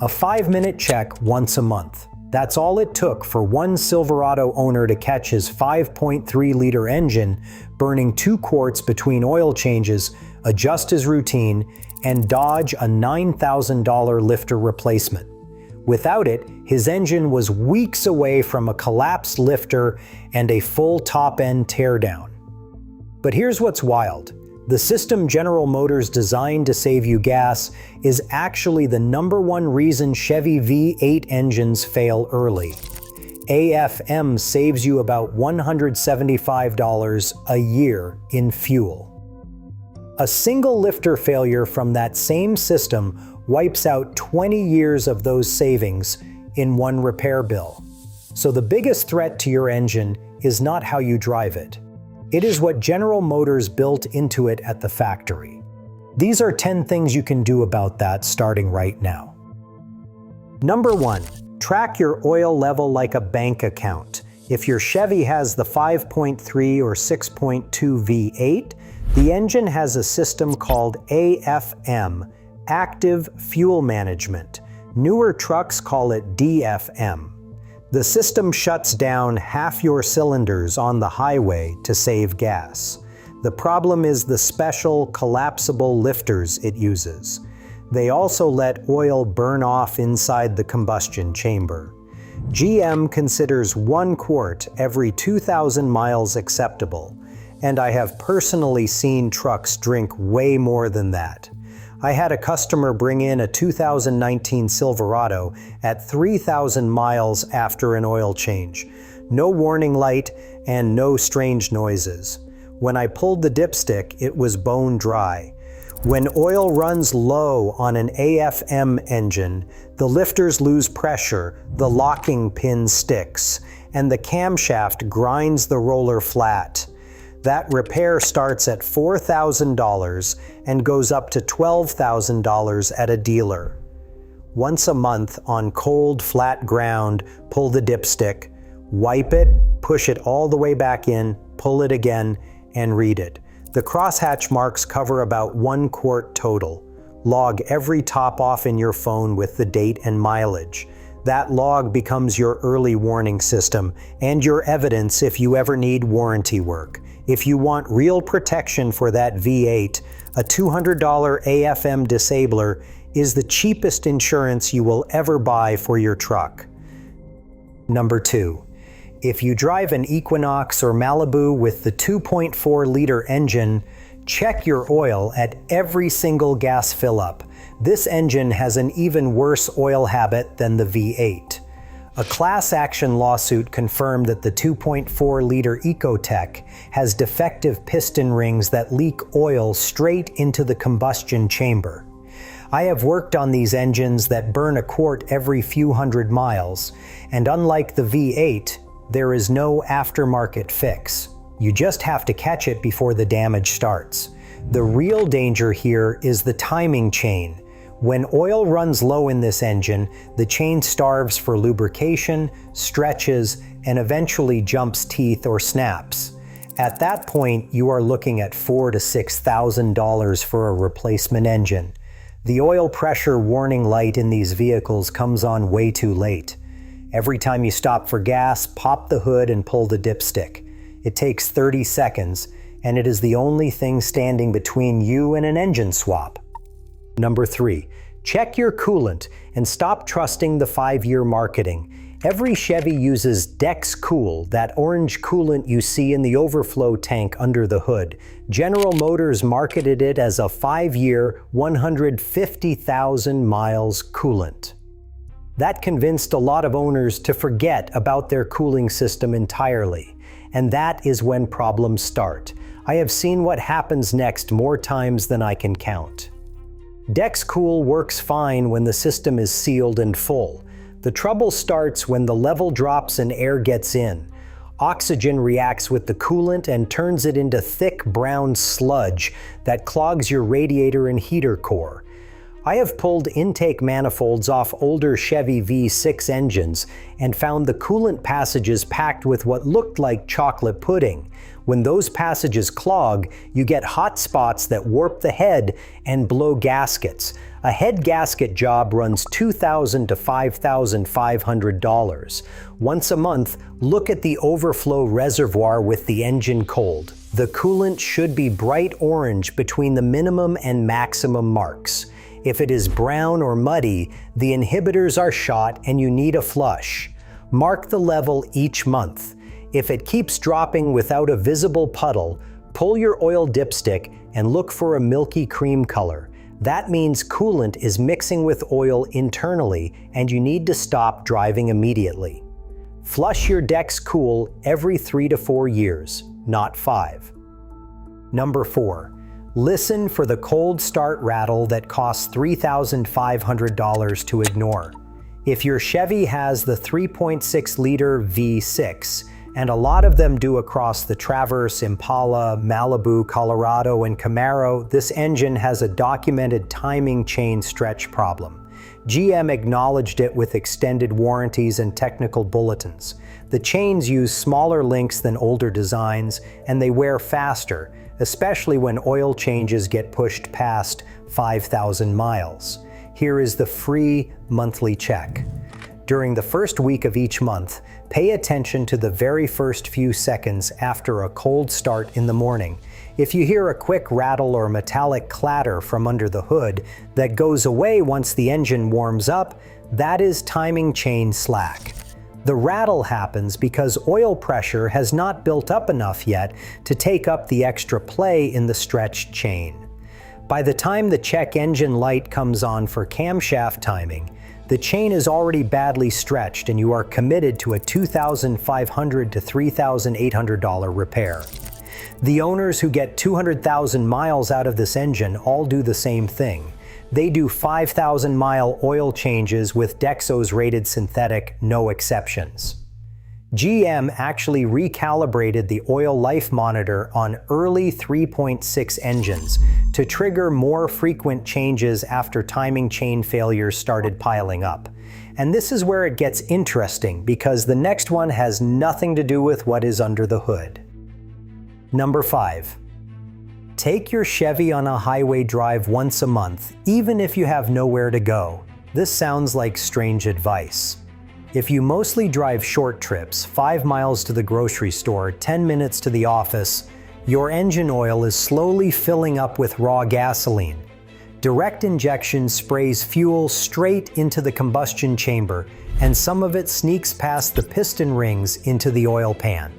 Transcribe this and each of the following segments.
A 5-minute check once a month. That's all it took for one Silverado owner to catch his 5.3-liter engine burning 2 quarts between oil changes, adjust his routine, and dodge a $9,000 lifter replacement. Without it, his engine was weeks away from a collapsed lifter and a full top-end teardown. But here's what's wild. The system General Motors designed to save you gas is actually the #1 reason Chevy V8 engines fail early. AFM saves you about $175 a year in fuel. A single lifter failure from that same system wipes out 20 years of those savings in one repair bill. So the biggest threat to your engine is not how you drive it. It is what General Motors built into it at the factory. These are 10 things you can do about that starting right now. Number 1, track your oil level like a bank account. If your Chevy has the 5.3 or 6.2 V8, the engine has a system called AFM, Active Fuel Management. Newer trucks call it DFM. The system shuts down half your cylinders on the highway to save gas. The problem is the special collapsible lifters it uses. They also let oil burn off inside the combustion chamber. GM considers 1 quart every 2,000 miles acceptable, and I have personally seen trucks drink way more than that. I had a customer bring in a 2019 Silverado at 3,000 miles after an oil change. No warning light and no strange noises. When I pulled the dipstick, it was bone dry. When oil runs low on an AFM engine, the lifters lose pressure, the locking pin sticks, and the camshaft grinds the roller flat. That repair starts at $4,000 and goes up to $12,000 at a dealer. Once a month on cold, flat ground, pull the dipstick, wipe it, push it all the way back in, pull it again, and read it. The crosshatch marks cover about 1 quart total. Log every top off in your phone with the date and mileage. That log becomes your early warning system and your evidence if you ever need warranty work. If you want real protection for that V8, a $200 AFM disabler is the cheapest insurance you will ever buy for your truck. Number 2. If you drive an Equinox or Malibu with the 2.4-liter engine, check your oil at every single gas fill-up. This engine has an even worse oil habit than the V8. A class action lawsuit confirmed that the 2.4-liter Ecotec has defective piston rings that leak oil straight into the combustion chamber. I have worked on these engines that burn a quart every few hundred miles, and unlike the V8, there is no aftermarket fix. You just have to catch it before the damage starts. The real danger here is the timing chain. When oil runs low in this engine, the chain starves for lubrication, stretches, and eventually jumps teeth or snaps. At that point, you are looking at $4,000 to $6,000 for a replacement engine. The oil pressure warning light in these vehicles comes on way too late. Every time you stop for gas, pop the hood and pull the dipstick. It takes 30 seconds, and it is the only thing standing between you and an engine swap. Number 3, check your coolant and stop trusting the 5-year marketing. Every Chevy uses Dex Cool, that orange coolant you see in the overflow tank under the hood. General Motors marketed it as a 5-year, 150,000 miles coolant. That convinced a lot of owners to forget about their cooling system entirely. And that is when problems start. I have seen what happens next more times than I can count. Dex Cool works fine when the system is sealed and full. The trouble starts when the level drops and air gets in. Oxygen reacts with the coolant and turns it into thick brown sludge that clogs your radiator and heater core. I have pulled intake manifolds off older Chevy V6 engines and found the coolant passages packed with what looked like chocolate pudding. When those passages clog, you get hot spots that warp the head and blow gaskets. A head gasket job runs $2,000 to $5,500. Once a month, look at the overflow reservoir with the engine cold. The coolant should be bright orange between the minimum and maximum marks. If it is brown or muddy, the inhibitors are shot and you need a flush. Mark the level each month. If it keeps dropping without a visible puddle, pull your oil dipstick and look for a milky cream color. That means coolant is mixing with oil internally and you need to stop driving immediately. Flush your Dex Cool every 3 to 4 years, not 5. Number 4. Listen for the cold start rattle that costs $3,500 to ignore. If your Chevy has the 3.6-liter V6, and a lot of them do across the Traverse, Impala, Malibu, Colorado, and Camaro, this engine has a documented timing chain stretch problem. GM acknowledged it with extended warranties and technical bulletins. The chains use smaller links than older designs, and they wear faster, especially when oil changes get pushed past 5,000 miles. Here is the free monthly check. During the first week of each month, pay attention to the very first few seconds after a cold start in the morning. If you hear a quick rattle or metallic clatter from under the hood that goes away once the engine warms up, that is timing chain slack. The rattle happens because oil pressure has not built up enough yet to take up the extra play in the stretched chain. By the time the check engine light comes on for camshaft timing, the chain is already badly stretched and you are committed to a $2,500 to $3,800 repair. The owners who get 200,000 miles out of this engine all do the same thing. They do 5,000-mile oil changes with Dexo's rated synthetic, no exceptions. GM actually recalibrated the oil life monitor on early 3.6 engines to trigger more frequent changes after timing chain failures started piling up. And this is where it gets interesting because the next one has nothing to do with what is under the hood. Number 5. Take your Chevy on a highway drive once a month, even if you have nowhere to go. This sounds like strange advice. If you mostly drive short trips, 5 miles to the grocery store, 10 minutes to the office, your engine oil is slowly filling up with raw gasoline. Direct injection sprays fuel straight into the combustion chamber, and some of it sneaks past the piston rings into the oil pan.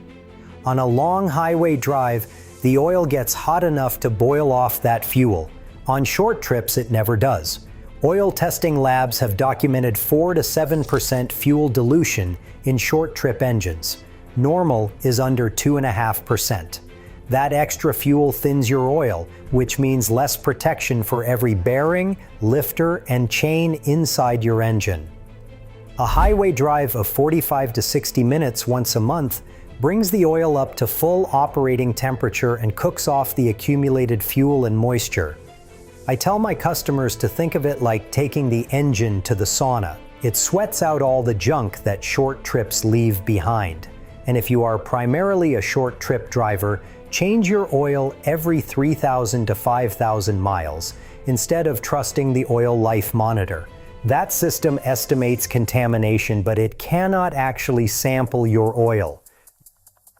On a long highway drive, the oil gets hot enough to boil off that fuel. On short trips, it never does. Oil testing labs have documented 4 to 7% fuel dilution in short trip engines. Normal is under 2.5%. That extra fuel thins your oil, which means less protection for every bearing, lifter, and chain inside your engine. A highway drive of 45 to 60 minutes once a month brings the oil up to full operating temperature and cooks off the accumulated fuel and moisture. I tell my customers to think of it like taking the engine to the sauna. It sweats out all the junk that short trips leave behind. And if you are primarily a short trip driver, change your oil every 3,000 to 5,000 miles instead of trusting the oil life monitor. That system estimates contamination, but it cannot actually sample your oil.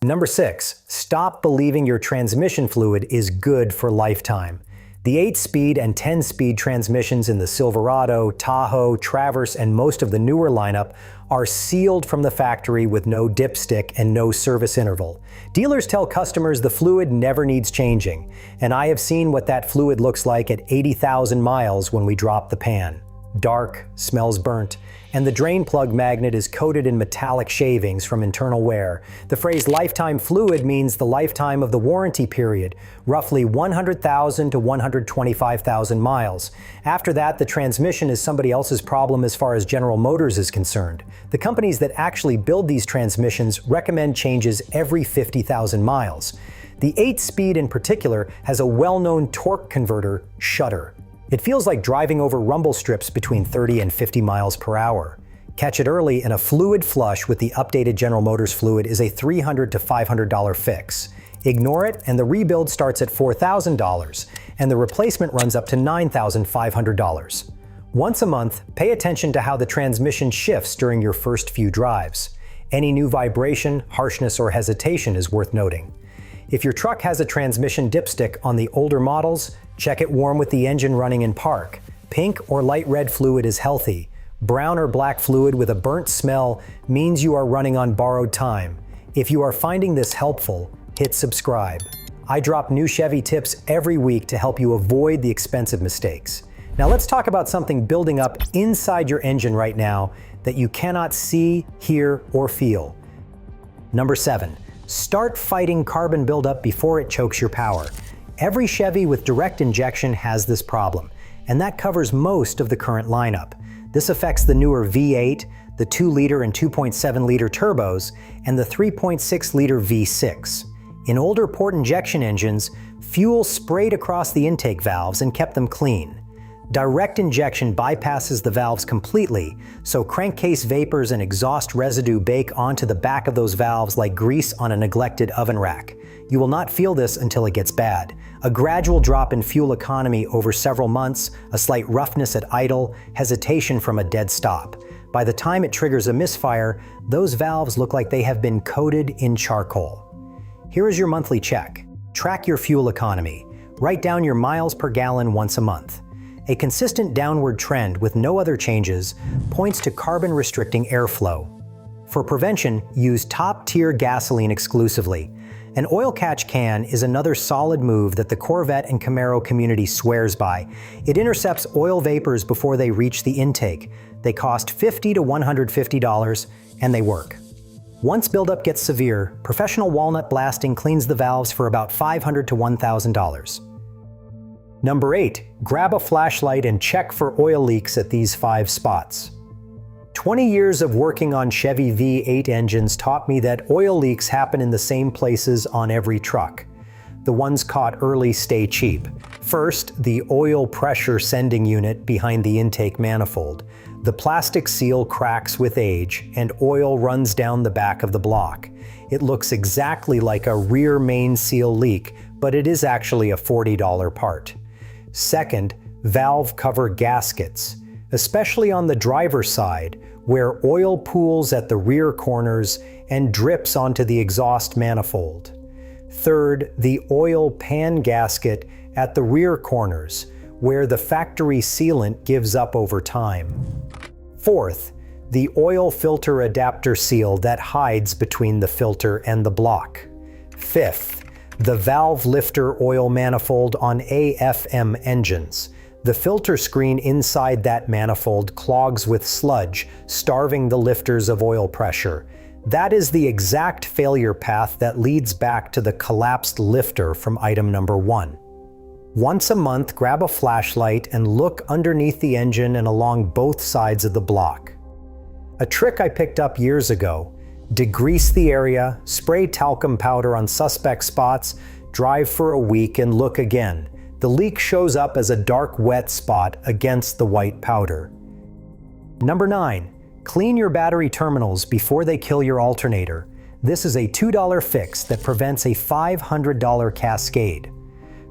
Number 6, stop believing your transmission fluid is good for lifetime. The 8-speed and 10-speed transmissions in the Silverado, Tahoe, Traverse, and most of the newer lineup are sealed from the factory with no dipstick and no service interval. Dealers tell customers the fluid never needs changing, and I have seen what that fluid looks like at 80,000 miles when we drop the pan. Dark, smells burnt, and the drain plug magnet is coated in metallic shavings from internal wear. The phrase lifetime fluid means the lifetime of the warranty period, roughly 100,000 to 125,000 miles. After that, the transmission is somebody else's problem as far as General Motors is concerned. The companies that actually build these transmissions recommend changes every 50,000 miles. The 8-speed in particular has a well-known torque converter, shudder. It feels like driving over rumble strips between 30 and 50 miles per hour. Catch it early, and a fluid flush with the updated General Motors fluid is a $300 to $500 fix. Ignore it, and the rebuild starts at $4,000, and the replacement runs up to $9,500. Once a month, pay attention to how the transmission shifts during your first few drives. Any new vibration, harshness, or hesitation is worth noting. If your truck has a transmission dipstick on the older models, check it warm with the engine running in park. Pink or light red fluid is healthy. Brown or black fluid with a burnt smell means you are running on borrowed time. If you are finding this helpful, hit subscribe. I drop new Chevy tips every week to help you avoid the expensive mistakes. Now let's talk about something building up inside your engine right now that you cannot see, hear, or feel. Number 7, start fighting carbon buildup before it chokes your power. Every Chevy with direct injection has this problem, and that covers most of the current lineup. This affects the newer V8, the 2-liter and 2.7-liter turbos, and the 3.6-liter V6. In older port injection engines, fuel sprayed across the intake valves and kept them clean. Direct injection bypasses the valves completely, so crankcase vapors and exhaust residue bake onto the back of those valves like grease on a neglected oven rack. You will not feel this until it gets bad. A gradual drop in fuel economy over several months, a slight roughness at idle, hesitation from a dead stop. By the time it triggers a misfire, those valves look like they have been coated in charcoal. Here is your monthly check. Track your fuel economy. Write down your miles per gallon once a month. A consistent downward trend with no other changes points to carbon-restricting airflow. For prevention, use top-tier gasoline exclusively. An oil catch can is another solid move that the Corvette and Camaro community swears by. It intercepts oil vapors before they reach the intake. They cost $50 to $150, and they work. Once buildup gets severe, professional walnut blasting cleans the valves for about $500 to $1,000. Number 8, grab a flashlight and check for oil leaks at these 5 spots. 20 years of working on Chevy V8 engines taught me that oil leaks happen in the same places on every truck. The ones caught early stay cheap. First, the oil pressure sending unit behind the intake manifold. The plastic seal cracks with age, and oil runs down the back of the block. It looks exactly like a rear main seal leak, but it is actually a $40 part. Second, valve cover gaskets, especially on the driver's side, where oil pools at the rear corners and drips onto the exhaust manifold. Third, the oil pan gasket at the rear corners, where the factory sealant gives up over time. Fourth, the oil filter adapter seal that hides between the filter and the block. Fifth, the valve lifter oil manifold on AFM engines. The filter screen inside that manifold clogs with sludge, starving the lifters of oil pressure. That is the exact failure path that leads back to the collapsed lifter from item number 1. Once a month, grab a flashlight and look underneath the engine and along both sides of the block. A trick I picked up years ago: degrease the area, spray talcum powder on suspect spots, drive for a week and look again. The leak shows up as a dark wet spot against the white powder. Number 9, clean your battery terminals before they kill your alternator. This is a $2 fix that prevents a $500 cascade.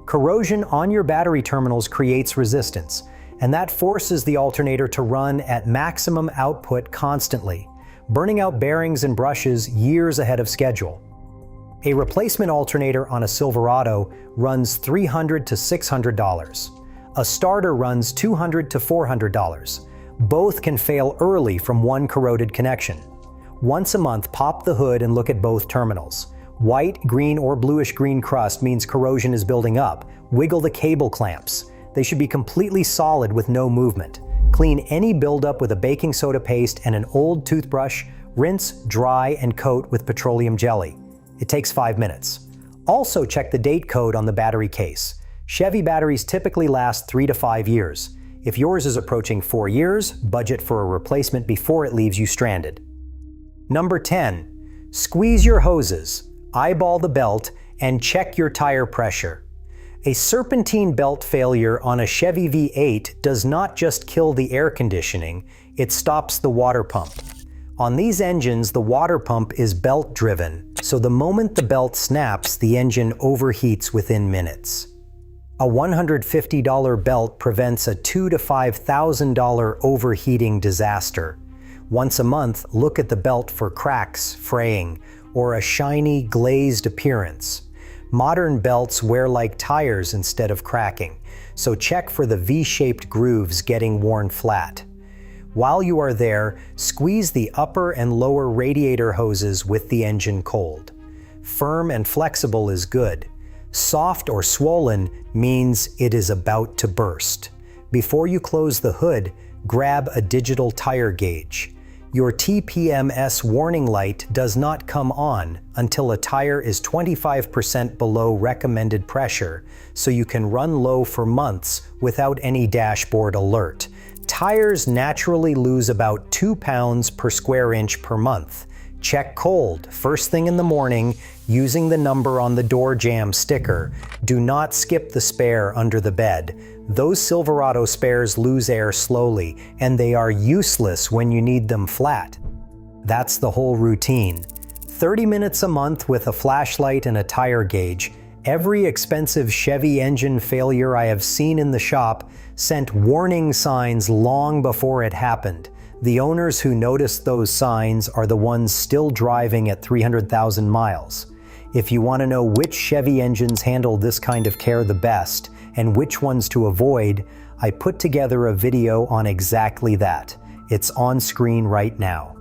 Corrosion on your battery terminals creates resistance, and that forces the alternator to run at maximum output constantly, burning out bearings and brushes years ahead of schedule. A replacement alternator on a Silverado runs $300 to $600. A starter runs $200 to $400. Both can fail early from one corroded connection. Once a month, pop the hood and look at both terminals. White, green, or bluish-green crust means corrosion is building up. Wiggle the cable clamps. They should be completely solid with no movement. Clean any buildup with a baking soda paste and an old toothbrush. Rinse, dry, and coat with petroleum jelly. It takes 5 minutes. Also check the date code on the battery case. Chevy batteries typically last 3 to 5 years. If yours is approaching 4 years, budget for a replacement before it leaves you stranded. Number 10, squeeze your hoses, eyeball the belt, and check your tire pressure. A serpentine belt failure on a Chevy V8 does not just kill the air conditioning, it stops the water pump. On these engines, the water pump is belt-driven, so the moment the belt snaps, the engine overheats within minutes. A $150 belt prevents a $2,000 to $5,000 overheating disaster. Once a month, look at the belt for cracks, fraying, or a shiny, glazed appearance. Modern belts wear like tires instead of cracking, so check for the V-shaped grooves getting worn flat. While you are there, squeeze the upper and lower radiator hoses with the engine cold. Firm and flexible is good. Soft or swollen means it is about to burst. Before you close the hood, grab a digital tire gauge. Your TPMS warning light does not come on until a tire is 25% below recommended pressure, so you can run low for months without any dashboard alert. Tires naturally lose about 2 pounds per square inch per month. Check cold, first thing in the morning, using the number on the door jamb sticker. Do not skip the spare under the bed. Those Silverado spares lose air slowly, and they are useless when you need them flat. That's the whole routine. 30 minutes a month with a flashlight and a tire gauge. Every expensive Chevy engine failure I have seen in the shop sent warning signs long before it happened. The owners who noticed those signs are the ones still driving at 300,000 miles. If you want to know which Chevy engines handle this kind of care the best and which ones to avoid, I put together a video on exactly that. It's on screen right now.